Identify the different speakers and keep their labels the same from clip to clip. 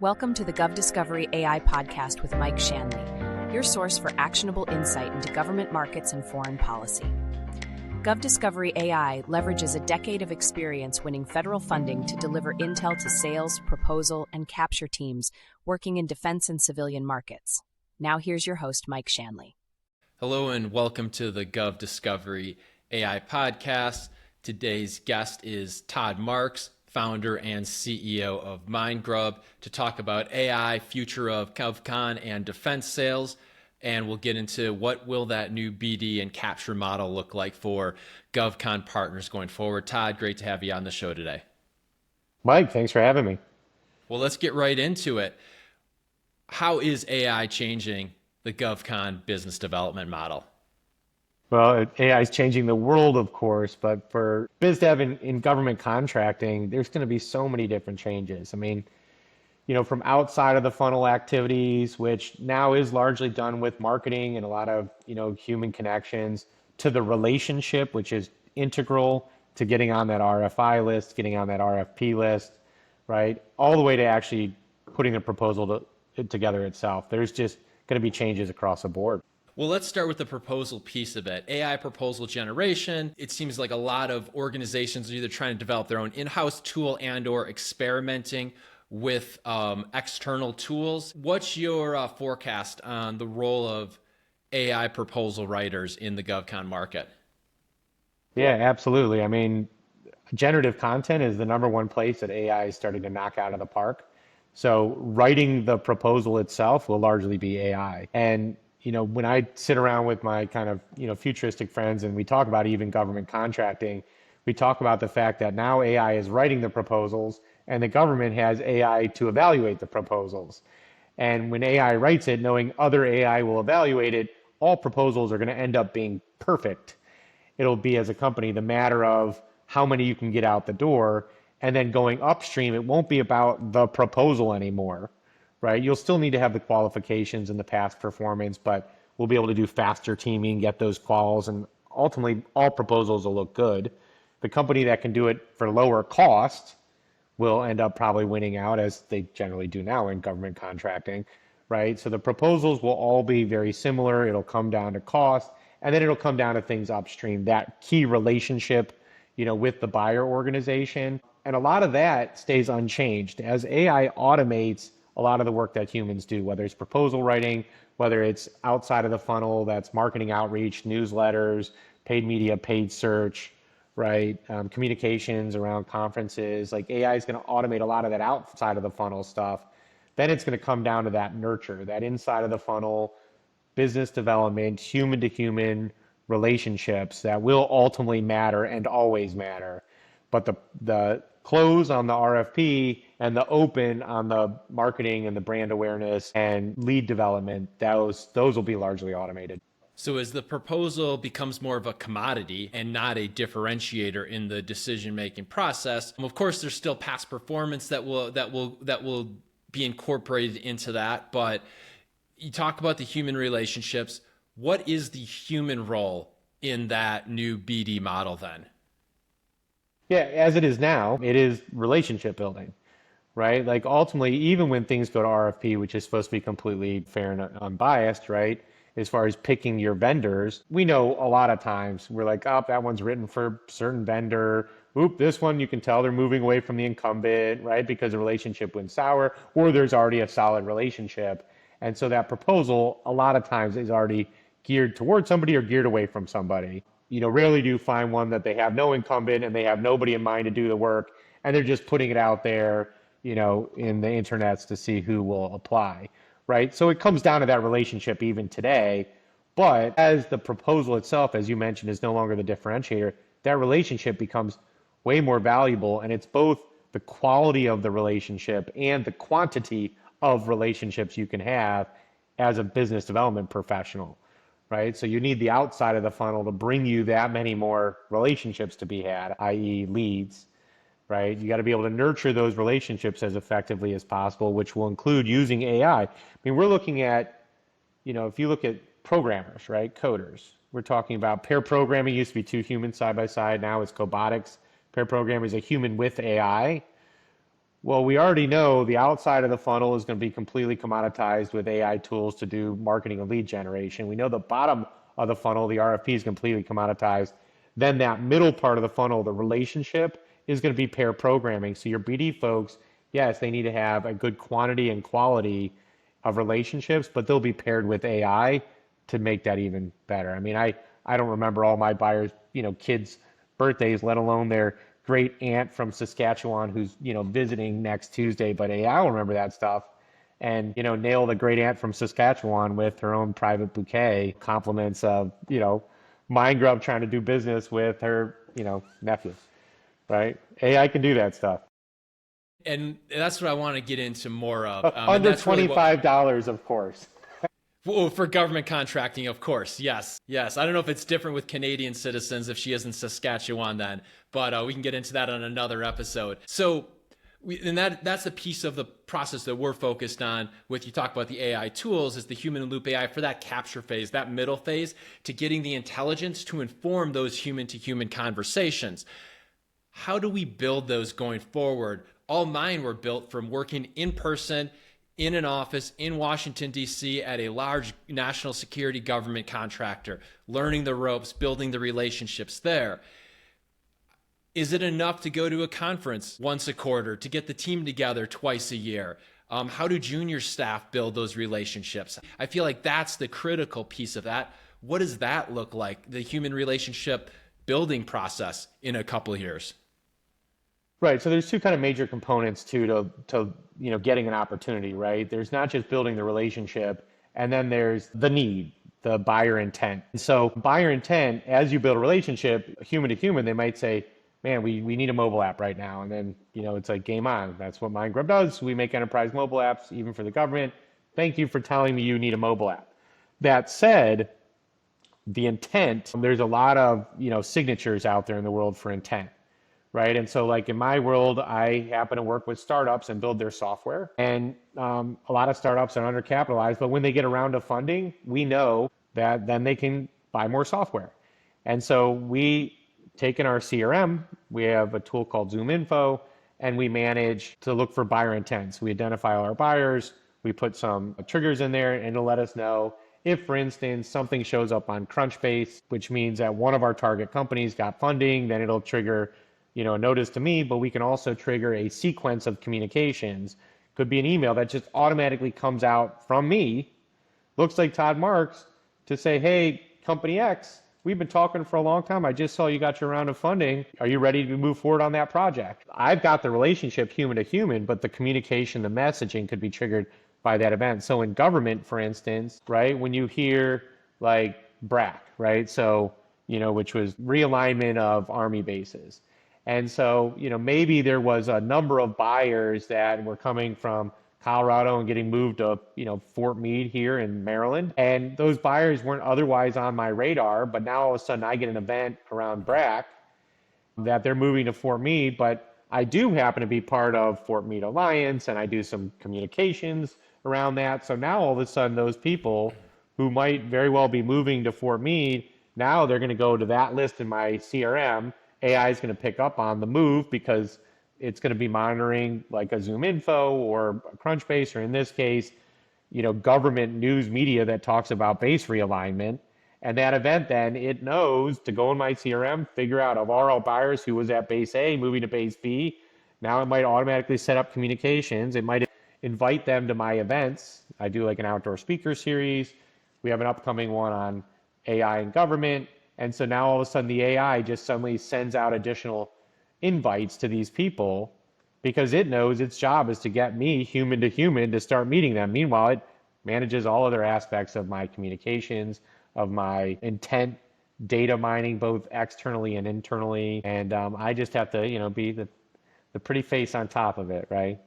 Speaker 1: Welcome to the GovDiscovery AI podcast with Mike Shanley, your source for actionable insight into government markets and foreign policy. GovDiscovery AI leverages a decade of experience winning federal funding to deliver intel to sales, proposal, and capture teams working in defense and civilian markets. Now here's your host, Mike Shanley.
Speaker 2: Hello and welcome to the GovDiscovery AI podcast. Today's guest is Todd Marks, founder and CEO of Mindgrub, to talk about AI, future of GovCon and defense sales. And we'll get into what will that new BD and capture model look like for GovCon partners going forward. Todd, great to have you on the show today.
Speaker 3: Mike, thanks for having me.
Speaker 2: Well, let's get right into it. How is AI changing the GovCon business development model?
Speaker 3: Well, AI is changing the world, of course, but for biz dev in government contracting, there's going to be so many different changes. I mean, from outside of the funnel activities, which now is largely done with marketing and a lot of, human connections, to the relationship, which is integral to getting on that RFI list, getting on that RFP list, right? All the way to actually putting the proposal together itself. There's just going to be changes across the board.
Speaker 2: Well, let's start with the proposal piece of it. AI proposal generation. It seems like a lot of organizations are either trying to develop their own in-house tool and or experimenting with external tools. What's your forecast on the role of AI proposal writers in the GovCon market?
Speaker 3: Yeah, absolutely. I mean, generative content is the number one place that AI is starting to knock out of the park. So writing the proposal itself will largely be AI. And when I sit around with my kind of, futuristic friends and we talk about even government contracting, we talk about the fact that now AI is writing the proposals and the government has AI to evaluate the proposals. And when AI writes it, knowing other AI will evaluate it, all proposals are going to end up being perfect. It'll be, as a company, the matter of how many you can get out the door, and then going upstream, it won't be about the proposal anymore. Right? You'll still need to have the qualifications and the past performance, but we'll be able to do faster teaming, get those quals, and ultimately all proposals will look good. The company that can do it for lower cost will end up probably winning out, as they generally do now in government contracting, right? So the proposals will all be very similar. It'll come down to cost, and then it'll come down to things upstream, that key relationship, with the buyer organization. And a lot of that stays unchanged. As AI automates a lot of the work that humans do, whether it's proposal writing, whether it's outside of the funnel, that's marketing outreach, newsletters, paid media, paid search, right? Communications around conferences, like AI is going to automate a lot of that outside of the funnel stuff. Then it's going to come down to that nurture, that inside of the funnel, business development, human to human relationships that will ultimately matter and always matter. But the close on the RFP and the open on the marketing and the brand awareness and lead development, those will be largely automated.
Speaker 2: So as the proposal becomes more of a commodity and not a differentiator in the decision-making process, of course, there's still past performance that will be incorporated into that. But you talk about the human relationships. What is the human role in that new BD model then?
Speaker 3: Yeah, as it is now, it is relationship building, right? Like ultimately, even when things go to RFP, which is supposed to be completely fair and unbiased, right? As far as picking your vendors, we know a lot of times we're like, oh, that one's written for a certain vendor. Oop, this one, you can tell they're moving away from the incumbent, right? Because the relationship went sour, or there's already a solid relationship. And so that proposal, a lot of times, is already geared towards somebody or geared away from somebody. Rarely do you find one that they have no incumbent and they have nobody in mind to do the work, and they're just putting it out there, in the internets to see who will apply, right? So it comes down to that relationship even today. But as the proposal itself, as you mentioned, is no longer the differentiator, that relationship becomes way more valuable, and it's both the quality of the relationship and the quantity of relationships you can have as a business development professional. Right? So you need the outside of the funnel to bring you that many more relationships to be had, i.e. leads, right? You got to be able to nurture those relationships as effectively as possible, which will include using AI. I mean, we're looking at, if you look at programmers, right? Coders, we're talking about pair programming. Used to be two humans side by side. Now it's cobotics. Pair programming is a human with AI. Well, we already know the outside of the funnel is going to be completely commoditized with AI tools to do marketing and lead generation. We know the bottom of the funnel, the RFP, is completely commoditized. Then that middle part of the funnel, the relationship, is going to be pair programming. So your BD folks, yes, they need to have a good quantity and quality of relationships, but they'll be paired with AI to make that even better. I mean, I don't remember all my buyers, kids' birthdays, let alone their great aunt from Saskatchewan who's, visiting next Tuesday, but AI will remember that stuff and, nail the great aunt from Saskatchewan with her own private bouquet, compliments of, Mindgrub trying to do business with her, nephew, right? AI can do that stuff.
Speaker 2: And that's what I want to get into more of.
Speaker 3: Under $25, of course.
Speaker 2: Well, for government contracting, of course. Yes. Yes. I don't know if it's different with Canadian citizens if she is in Saskatchewan then, but we can get into that on another episode. So, that's the piece of the process that we're focused on with, you talk about the AI tools, is the human in loop AI for that capture phase, that middle phase, to getting the intelligence to inform those human to human conversations. How do we build those going forward? All mine were built from working in person in an office in Washington, D.C. at a large national security government contractor, learning the ropes, building the relationships there. Is it enough to go to a conference once a quarter, to get the team together twice a year? How do junior staff build those relationships? I feel like that's the critical piece of that. What does that look like, the human relationship building process in a couple of years?
Speaker 3: Right. So there's two kind of major components to getting an opportunity, right? There's not just building the relationship, and then there's the need, the buyer intent. And so buyer intent, as you build a relationship, human to human, they might say, man, we need a mobile app right now. And then, it's like game on. That's what Mindgrub does. We make enterprise mobile apps, even for the government. Thank you for telling me you need a mobile app. That said, the intent, there's a lot of, signatures out there in the world for intent. Right. And so like in my world, I happen to work with startups and build their software. And a lot of startups are undercapitalized, but when they get around to funding, we know that then they can buy more software. And so we take in our CRM, we have a tool called Zoom Info, and we manage to look for buyer intents. We identify all our buyers, we put some triggers in there, and it'll let us know if, for instance, something shows up on Crunchbase, which means that one of our target companies got funding, then it'll trigger a notice to me, but we can also trigger a sequence of communications. Could be an email that just automatically comes out from me, looks like Todd Marks, to say, hey, company X, we've been talking for a long time. I just saw you got your round of funding. Are you ready to move forward on that project? I've got the relationship human to human, but the communication, the messaging could be triggered by that event. So in government, for instance, right, when you hear like BRAC, right, so, which was realignment of Army bases. And so, maybe there was a number of buyers that were coming from Colorado and getting moved to, Fort Meade here in Maryland. And those buyers weren't otherwise on my radar, but now all of a sudden I get an event around BRAC that they're moving to Fort Meade, but I do happen to be part of Fort Meade Alliance and I do some communications around that. So now all of a sudden those people who might very well be moving to Fort Meade, now they're going to go to that list in my CRM. AI is going to pick up on the move because it's going to be monitoring like a Zoom Info or a Crunchbase, or in this case, government news media that talks about base realignment. And that event, then it knows to go in my CRM, figure out of all our buyers who was at base A moving to base B. Now it might automatically set up communications. It might invite them to my events. I do like an outdoor speaker series. We have an upcoming one on AI and government. And so now all of a sudden the AI just suddenly sends out additional invites to these people because it knows its job is to get me human to human to start meeting them. Meanwhile, it manages all other aspects of my communications, of my intent, data mining, both externally and internally. And I just have to, be the pretty face on top of it, right?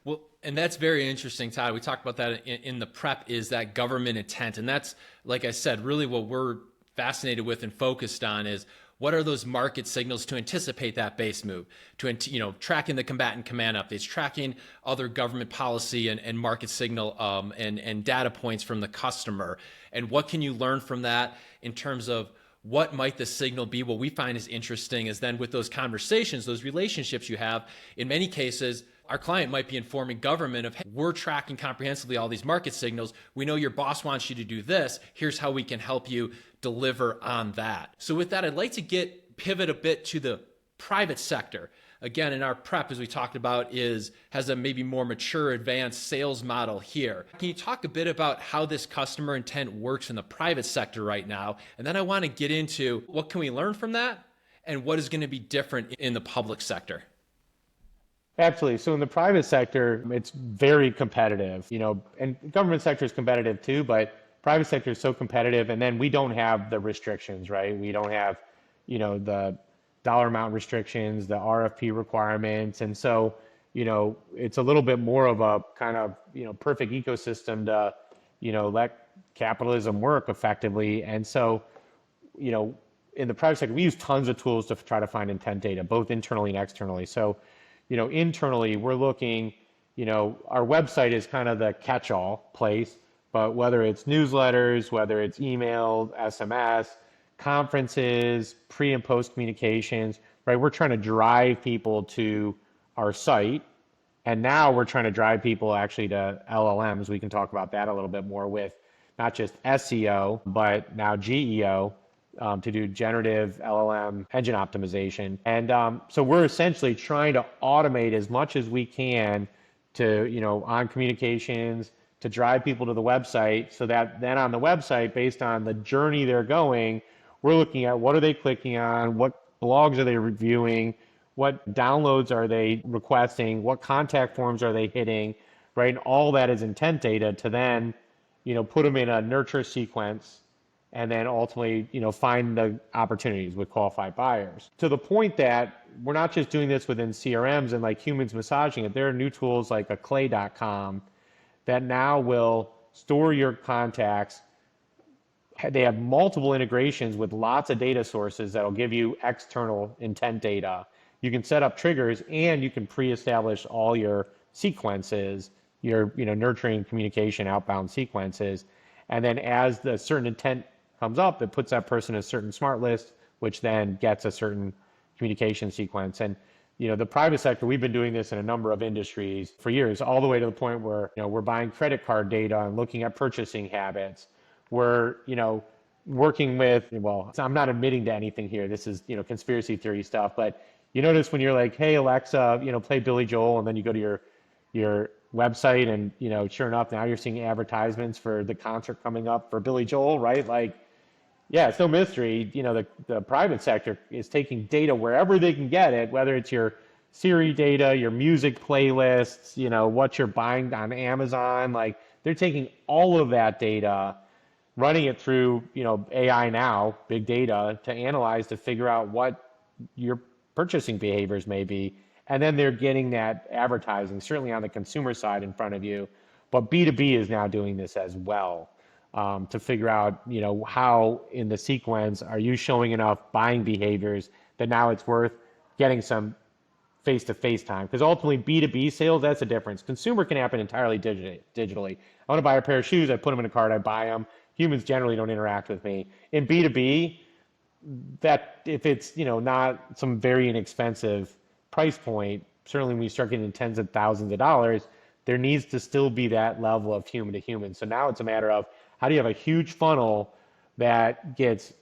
Speaker 2: Well, and that's very interesting, Todd. We talked about that in the prep, is that government intent. And that's, like I said, really what we're fascinated with and focused on is what are those market signals to anticipate that base move, to tracking the combatant command updates, tracking other government policy and market signal and data points from the customer. And what can you learn from that in terms of what might the signal be? What we find is interesting is then with those conversations, those relationships you have, in many cases, Our client might be informing government of, hey, we're tracking comprehensively all these market signals. We know your boss wants you to do this. Here's how we can help you deliver on that. So with that, I'd like to pivot a bit to the private sector. Again, in our prep, as we talked about, has a maybe more mature, advanced sales model here. Can you talk a bit about how this customer intent works in the private sector right now? And then I want to get into what can we learn from that and what is going to be different in the public sector?
Speaker 3: Absolutely. So in the private sector, it's very competitive, and government sector is competitive too, but private sector is so competitive. And then we don't have the restrictions, right? We don't have, the dollar amount restrictions, the RFP requirements. And so, it's a little bit more of a kind of, perfect ecosystem to, let capitalism work effectively. And so, in the private sector, we use tons of tools to try to find intent data, both internally and externally. So, internally, we're looking, our website is kind of the catch-all place, but whether it's newsletters, whether it's email, SMS, conferences, pre and post communications, right? We're trying to drive people to our site. And now we're trying to drive people actually to LLMs. We can talk about that a little bit more with not just SEO, but now GEO to do generative LLM engine optimization. And so we're essentially trying to automate as much as we can to, on communications, to drive people to the website so that then on the website, based on the journey they're going, we're looking at what are they clicking on, what blogs are they reviewing, what downloads are they requesting, what contact forms are they hitting, right? And all that is intent data to then, put them in a nurture sequence and then ultimately, find the opportunities with qualified buyers. To the point that we're not just doing this within CRMs and like humans massaging it. There are new tools like a clay.com that now will store your contacts. They have multiple integrations with lots of data sources that'll give you external intent data. You can set up triggers and you can pre-establish all your sequences, your nurturing communication outbound sequences. And then as the certain intent comes up, it puts that person in a certain smart list, which then gets a certain communication sequence. And the private sector, we've been doing this in a number of industries for years, all the way to the point where we're buying credit card data and looking at purchasing habits. We're working with, well, I'm not admitting to anything here. This is conspiracy theory stuff. But you notice when you're like, hey Alexa, play Billy Joel, and then you go to your website and sure enough, now you're seeing advertisements for the concert coming up for Billy Joel, right? Like, yeah, it's no mystery. The private sector is taking data wherever they can get it, whether it's your Siri data, your music playlists, what you're buying on Amazon. Like, they're taking all of that data, running it through, AI now, big data, to analyze, to figure out what your purchasing behaviors may be. And then they're getting that advertising, certainly on the consumer side in front of you. But B2B is now doing this as well. To figure out, how in the sequence are you showing enough buying behaviors that now it's worth getting some face-to-face time. Because ultimately, B2B sales, that's the difference. Consumer can happen entirely digitally. I want to buy a pair of shoes, I put them in a cart, I buy them. Humans generally don't interact with me. In B2B, that if it's, not some very inexpensive price point, certainly when you start getting tens of thousands of dollars, there needs to still be that level of human to human. So now it's a matter of, how do you have a huge funnel that gets,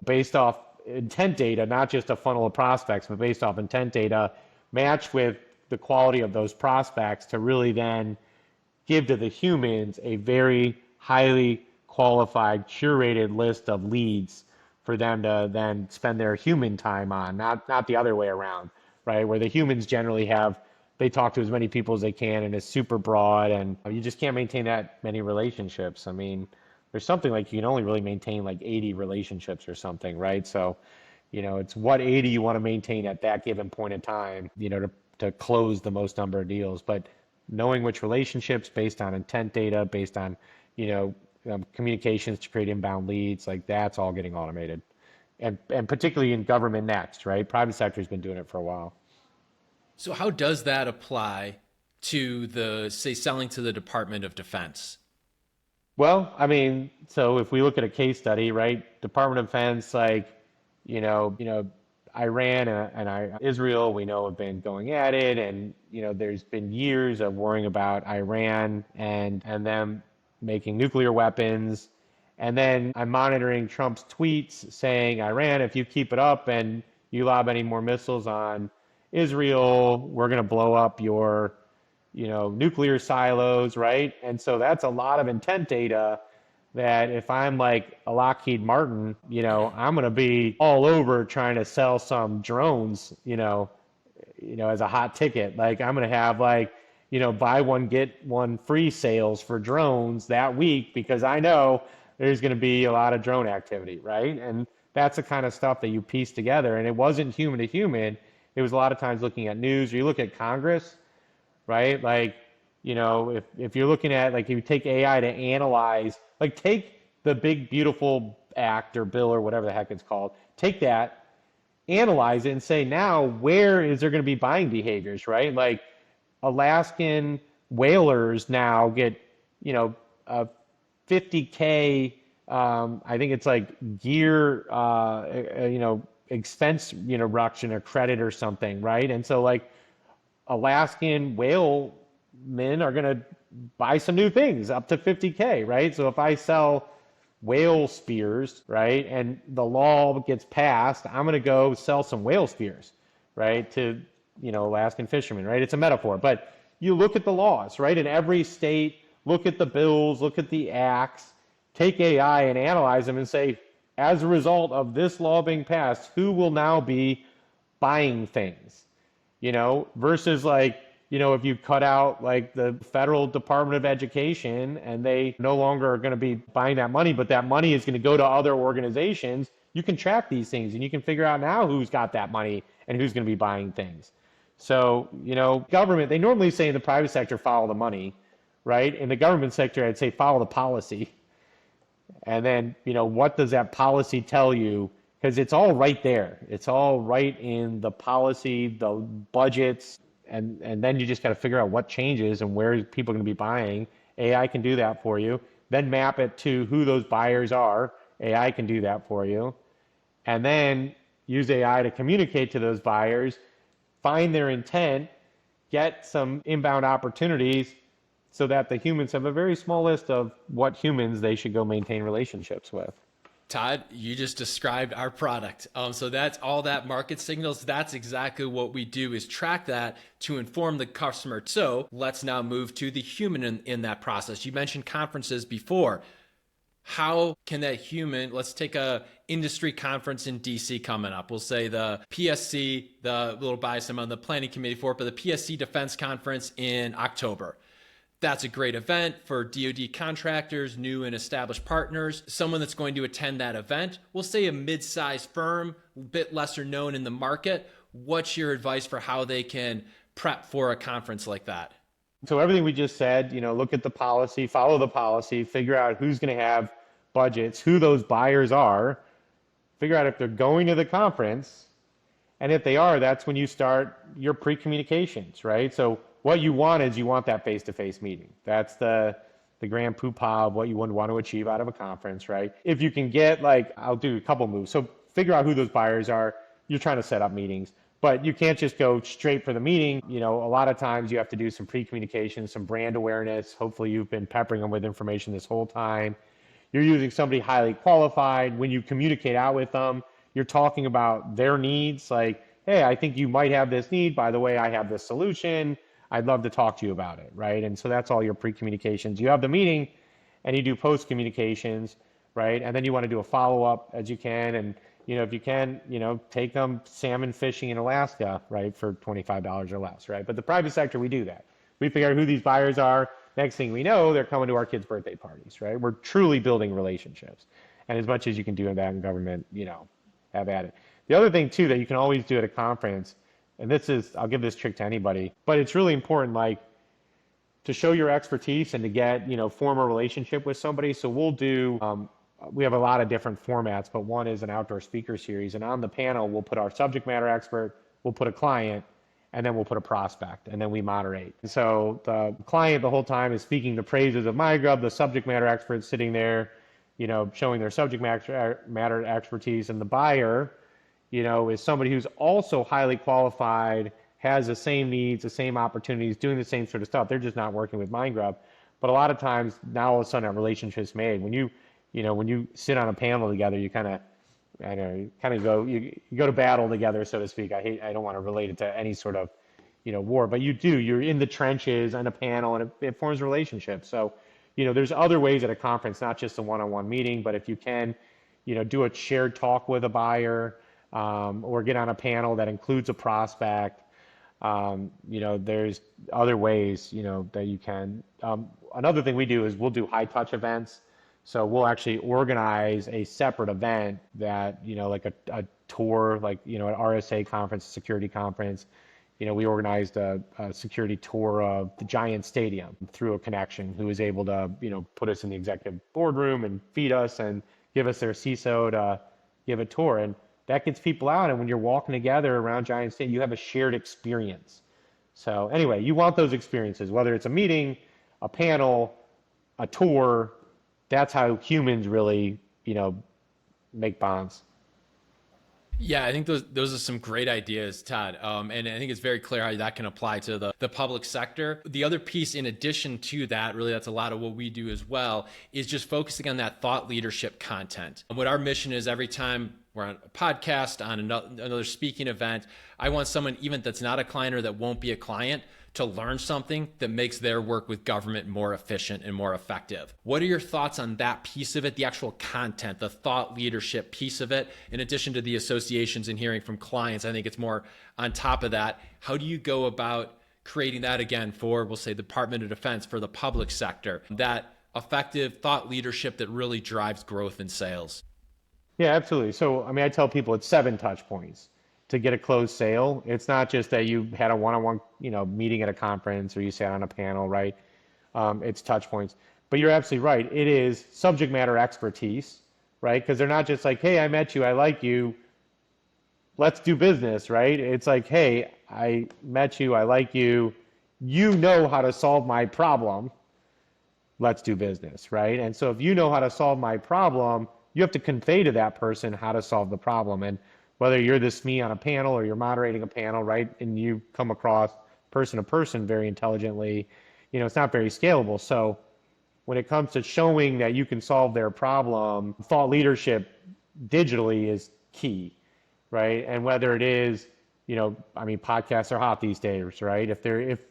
Speaker 3: based off intent data, not just a funnel of prospects, but based off intent data, matched with the quality of those prospects to really then give to the humans a very highly qualified, curated list of leads for them to then spend their human time on, not the other way around, right? Where the humans generally they talk to as many people as they can and it's super broad, and you just can't maintain that many relationships. I mean, there's something like you can only really maintain like 80 relationships or something, right? So, it's what 80 you want to maintain at that given point in time, to close the most number of deals. But knowing which relationships based on intent data, based on, communications to create inbound leads, like that's all getting automated. And particularly in government next, right? Private sector has been doing it for a while.
Speaker 2: So how does that apply to selling to the Department of Defense?
Speaker 3: Well, I mean, so if we look at a case study, right, Department of Defense, like, Iran and Israel, we know, have been going at it, and there's been years of worrying about Iran and them making nuclear weapons. And then I'm monitoring Trump's tweets saying, Iran, if you keep it up and you lob any more missiles on Israel, we're going to blow up your, nuclear silos, right? And so that's a lot of intent data that if I'm like a Lockheed Martin, I'm going to be all over trying to sell some drones, as a hot ticket. Like I'm going to have buy one, get one free sales for drones that week because I know there's going to be a lot of drone activity, right? And that's the kind of stuff that you piece together. And it wasn't human to human. It was a lot of times looking at news, or you look at Congress, right? Like, if you're looking at, like, if you take AI to analyze, like take the big, beautiful act or bill or whatever the heck it's called, take that, analyze it and say, now, where is there going to be buying behaviors, right? Like Alaskan whalers now get, a 50K, I think it's like gear, expense, reduction or credit or something, right? And so like Alaskan whale men are going to buy some new things up to 50K, right? So if I sell whale spears, right, and the law gets passed, I'm going to go sell some whale spears, right, to, Alaskan fishermen, right? It's a metaphor, but you look at the laws, right? In every state, look at the bills, look at the acts, take AI and analyze them and say, as a result of this law being passed, who will now be buying things, versus like, if you cut out like the Federal Department of Education and they no longer are going to be buying that money, but that money is going to go to other organizations, you can track these things and you can figure out now who's got that money and who's going to be buying things. So, government, they normally say in the private sector, follow the money, right? In the government sector, I'd say follow the policy. And then, what does that policy tell you? Because it's all right there. It's all right in the policy, the budgets, and then you just got to figure out what changes and where people are going to be buying. AI can do that for you. Then map it to who those buyers are. AI can do that for you. And then use AI to communicate to those buyers, find their intent, get some inbound opportunities so that the humans have a very small list of what humans they should go maintain relationships with.
Speaker 2: Todd, you just described our product. So that's all that market signals. That's exactly what we do, is track that to inform the customer. So let's now move to the human in that process. You mentioned conferences before. How can that human, let's take a industry conference in DC coming up. We'll say the PSC, the little bias I'm on the planning committee for, but the PSC Defense Conference in October. That's a great event for DoD contractors, new and established partners. Someone that's going to attend that event, we'll say a mid-sized firm, a bit lesser known in the market. What's your advice for how they can prep for a conference like that?
Speaker 3: So everything we just said, look at the policy, follow the policy, figure out who's going to have budgets, who those buyers are, figure out if they're going to the conference. And if they are, that's when you start your pre-communications, right? So what you want is you want that face-to-face meeting. That's the grand poopah of what you would want to achieve out of a conference, right? If you can get I'll do a couple moves. So figure out who those buyers are. You're trying to set up meetings, but you can't just go straight for the meeting. A lot of times you have to do some pre-communication, some brand awareness. Hopefully you've been peppering them with information this whole time. You're using somebody highly qualified. When you communicate out with them, you're talking about their needs. Like, hey, I think you might have this need. By the way, I have this solution. I'd love to talk to you about it, right? And so that's all your pre-communications. You have the meeting and you do post-communications, right? And then you want to do a follow-up as you can. And, if you can, take them salmon fishing in Alaska, right, for $25 or less, right? But the private sector, we do that. We figure out who these buyers are. Next thing we know, they're coming to our kids' birthday parties, right? We're truly building relationships. And as much as you can do in that in government, have at it. The other thing, too, that you can always do at a conference, and I'll give this trick to anybody, but it's really important, to show your expertise and to get, form a relationship with somebody. So we'll do, we have a lot of different formats, but one is an outdoor speaker series. And on the panel, we'll put our subject matter expert, we'll put a client, and then we'll put a prospect, and then we moderate. And so the client the whole time is speaking the praises of Mindgrub, the subject matter expert sitting there, showing their subject matter expertise, and the buyer, is somebody who's also highly qualified, has the same needs, the same opportunities, doing the same sort of stuff. They're just not working with Mindgrub. But a lot of times now all of a sudden a relationship's made. When you sit on a panel together, you kind of, you go to battle together, so to speak. I don't want to relate it to any sort of, war, but you're in the trenches on a panel, and it forms a relationship. So, there's other ways at a conference, not just a one-on-one meeting, but if you can, do a shared talk with a buyer, or get on a panel that includes a prospect. There's other ways, that you can. Another thing we do is we'll do high touch events. So we'll actually organize a separate event that, like a tour, like, at RSA conference, security conference. We organized a security tour of the Giant Stadium through a connection who was able to, put us in the executive boardroom and feed us and give us their CISO to give a tour. And that gets people out. And when you're walking together around Giant Stadium, you have a shared experience. So anyway, you want those experiences, whether it's a meeting, a panel, a tour. That's how humans really, make bonds.
Speaker 2: Yeah, I think those are some great ideas, Todd. And I think it's very clear how that can apply to the public sector. The other piece, in addition to that, really that's a lot of what we do as well, is just focusing on that thought leadership content. And what our mission is, every time we're on a podcast, on another speaking event, I want someone, even that's not a client or that won't be a client, to learn something that makes their work with government more efficient and more effective. What are your thoughts on that piece of it, the actual content, the thought leadership piece of it, in addition to the associations and hearing from clients? I think it's more on top of that. How do you go about creating that, again, for, we'll say, the Department of Defense, for the public sector, that effective thought leadership that really drives growth in sales?
Speaker 3: Yeah, absolutely. So, I tell people it's 7 touch points to get a closed sale. It's not just that you had a one-on-one, meeting at a conference or you sat on a panel, right? It's touch points. But you're absolutely right. It is subject matter expertise, right? Because they're not just like, hey, I met you, I like you, let's do business, right? It's like, hey, I met you, I like you, you know how to solve my problem, let's do business, right? And so if you know how to solve my problem, you have to convey to that person how to solve the problem. And whether you're the SME on a panel or you're moderating a panel, right, and you come across person to person very intelligently, it's not very scalable. So when it comes to showing that you can solve their problem, thought leadership digitally is key, right? And whether it is, podcasts are hot these days, right?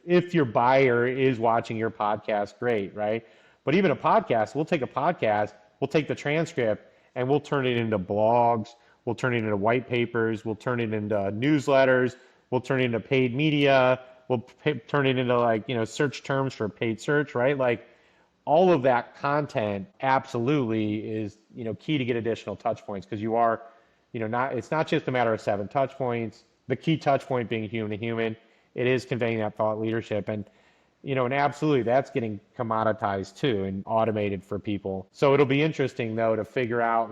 Speaker 3: If your buyer is watching your podcast, great, right? But even a podcast, we'll take the transcript and we'll turn it into blogs. We'll turn it into white papers. We'll turn it into newsletters. We'll turn it into paid media. We'll turn it into search terms for paid search, right? Like all of that content absolutely is, key to get additional touch points, because you are, it's not just a matter of 7 touch points. The key touch point being human to human. It is conveying that thought leadership. And absolutely that's getting commoditized too and automated for people. So it'll be interesting though to figure out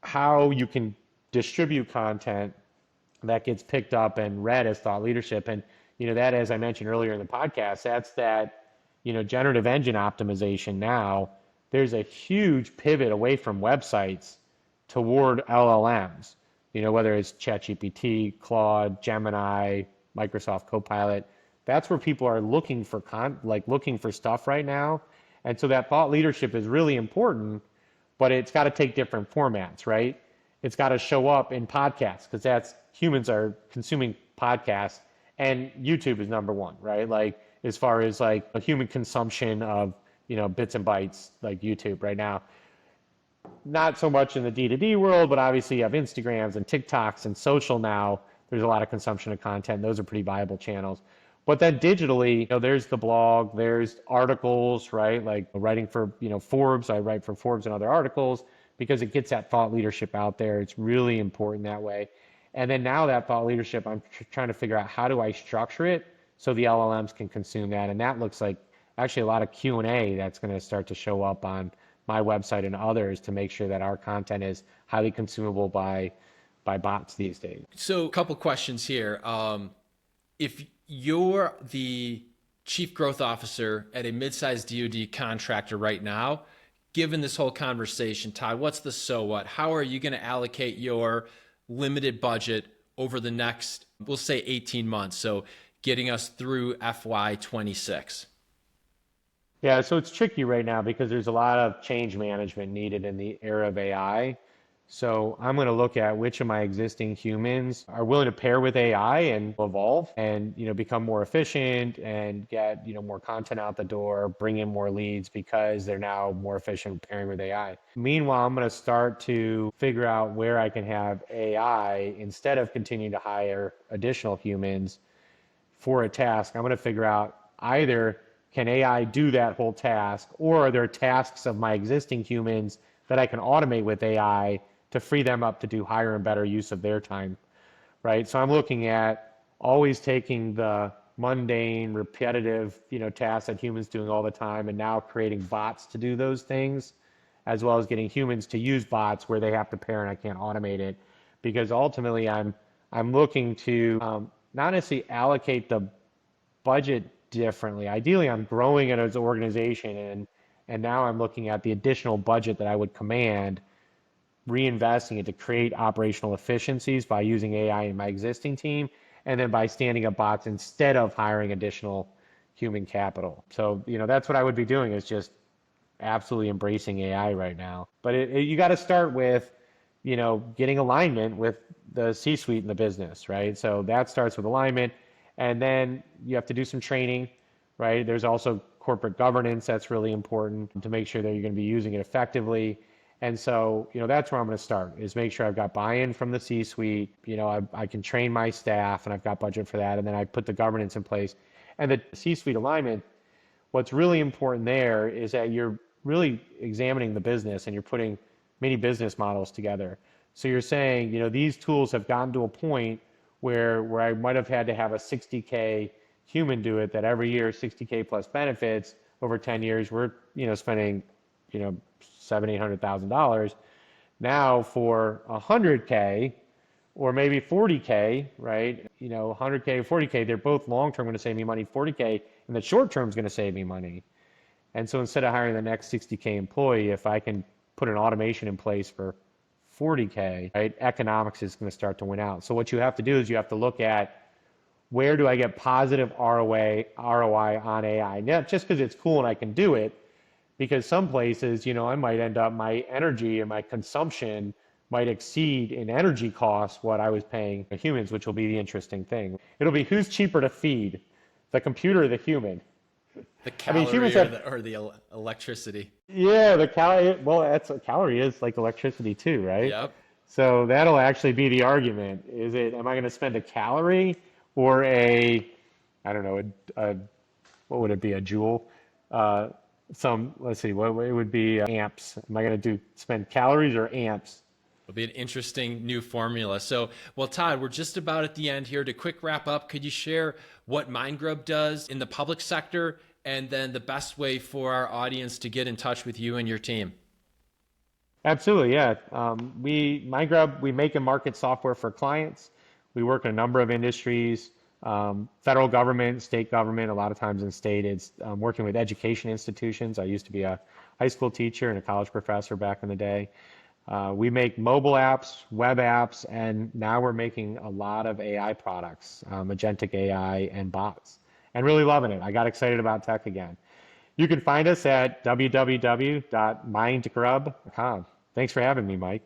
Speaker 3: how you can distribute content that gets picked up and read as thought leadership. And, that, as I mentioned earlier in the podcast, that's that, generative engine optimization now. There's a huge pivot away from websites toward LLMs, whether it's ChatGPT, Claude, Gemini, Microsoft Copilot. That's where people are looking for looking for stuff right now. And so that thought leadership is really important, but it's got to take different formats, right? It's got to show up in podcasts, because humans are consuming podcasts, and YouTube is number one, right? Like as far as a human consumption of, bits and bytes, like YouTube right now. Not so much in the D2D world, but obviously you have Instagrams and TikToks and social now. There's a lot of consumption of content. Those are pretty viable channels. But then digitally, there's the blog, there's articles, right? Like writing for, Forbes. I write for Forbes and other articles because it gets that thought leadership out there. It's really important that way. And then now that thought leadership, I'm trying to figure out how do I structure it so the LLMs can consume that. And that looks like actually a lot of Q&A that's going to start to show up on my website and others to make sure that our content is highly consumable by bots these days.
Speaker 2: So a couple questions here. If you're the chief growth officer at a mid-sized DoD contractor right now, given this whole conversation, Todd, what's the so what? How are you going to allocate your limited budget over the next, we'll say 18 months. So getting us through FY26.
Speaker 3: Yeah, so it's tricky right now because there's a lot of change management needed in the era of AI. So I'm going to look at which of my existing humans are willing to pair with AI and evolve and, become more efficient and get, more content out the door, bring in more leads because they're now more efficient pairing with AI. Meanwhile, I'm going to start to figure out where I can have AI instead of continuing to hire additional humans for a task. I'm going to figure out either can AI do that whole task, or are there tasks of my existing humans that I can automate with AI to free them up to do higher and better use of their time, right? So I'm looking at always taking the mundane, repetitive, tasks that humans doing all the time and now creating bots to do those things, as well as getting humans to use bots where they have to pair and I can't automate it. Because ultimately I'm looking to not necessarily allocate the budget differently. Ideally, I'm growing it as an organization and now I'm looking at the additional budget that I would command, reinvesting it to create operational efficiencies by using AI in my existing team, and then by standing up bots instead of hiring additional human capital. So, that's what I would be doing, is just absolutely embracing AI right now. But you got to start with, getting alignment with the C-suite in the business, right? So that starts with alignment, and then you have to do some training, right? There's also corporate governance that's really important to make sure that you're going to be using it effectively. And so, that's where I'm going to start, is make sure I've got buy-in from the C-suite. I can train my staff and I've got budget for that. And then I put the governance in place. And the C-suite alignment, what's really important there is that you're really examining the business and you're putting many business models together. So you're saying, these tools have gotten to a point where I might have had to have a $60K human do it, that every year, $60K plus benefits over 10 years, we're, spending, $700,000-$800,000. Now for $100K or maybe $40K, right? 100K or $40K, they're both long-term going to save me money. $40K in the short term is going to save me money. And so instead of hiring the next $60K employee, if I can put an automation in place for $40K, right, economics is going to start to win out. So what you have to do is you have to look at, where do I get positive ROI on AI? Not just because it's cool and I can do it, because some places, I might end up, my energy and my consumption might exceed in energy costs what I was paying humans, which will be the interesting thing. It'll be who's cheaper to feed, the computer or the human?
Speaker 2: The calorie, humans or the electricity.
Speaker 3: Yeah, the calorie. Well, a calorie is like electricity too, right?
Speaker 2: Yep.
Speaker 3: So that'll actually be the argument. Am I going to spend a calorie or I don't know, what would it be, a joule? Let's see, what it would be, amps. Am I going to spend calories or amps?
Speaker 2: It'll be an interesting new formula. So, well, Todd, we're just about at the end here. To quick wrap up, could you share what Mindgrub does in the public sector, and then the best way for our audience to get in touch with you and your team?
Speaker 3: Absolutely, yeah. Mindgrub, we make and market software for clients. We work in a number of industries, federal government, state government. A lot of times in state, it's working with education institutions. I used to be a high school teacher and a college professor back in the day. We make mobile apps, web apps, and now we're making a lot of AI products, agentic AI and bots, and really loving it. I got excited about tech again. You can find us at www.mindgrub.com. Thanks for having me, Mike.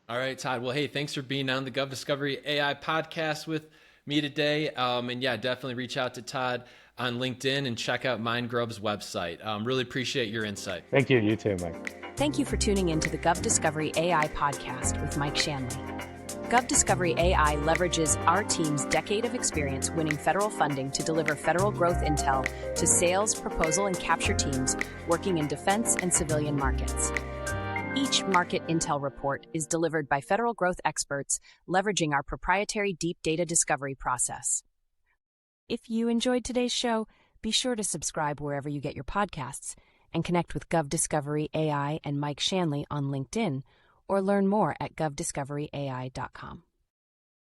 Speaker 2: All right, Todd. Well, hey, thanks for being on the GovDiscovery AI podcast with me today. And yeah, definitely reach out to Todd on LinkedIn and check out Mindgrub's website. Really appreciate your insight.
Speaker 3: Thank you. You too, Mike.
Speaker 1: Thank you for tuning in to the GovDiscovery AI podcast with Mike Shanley. GovDiscovery AI leverages our team's decade of experience winning federal funding to deliver federal growth intel to sales, proposal, and capture teams working in defense and civilian markets. Each market intel report is delivered by federal growth experts leveraging our proprietary deep data discovery process. If you enjoyed today's show, be sure to subscribe wherever you get your podcasts and connect with GovDiscovery AI and Mike Shanley on LinkedIn, or learn more at govdiscoveryai.com.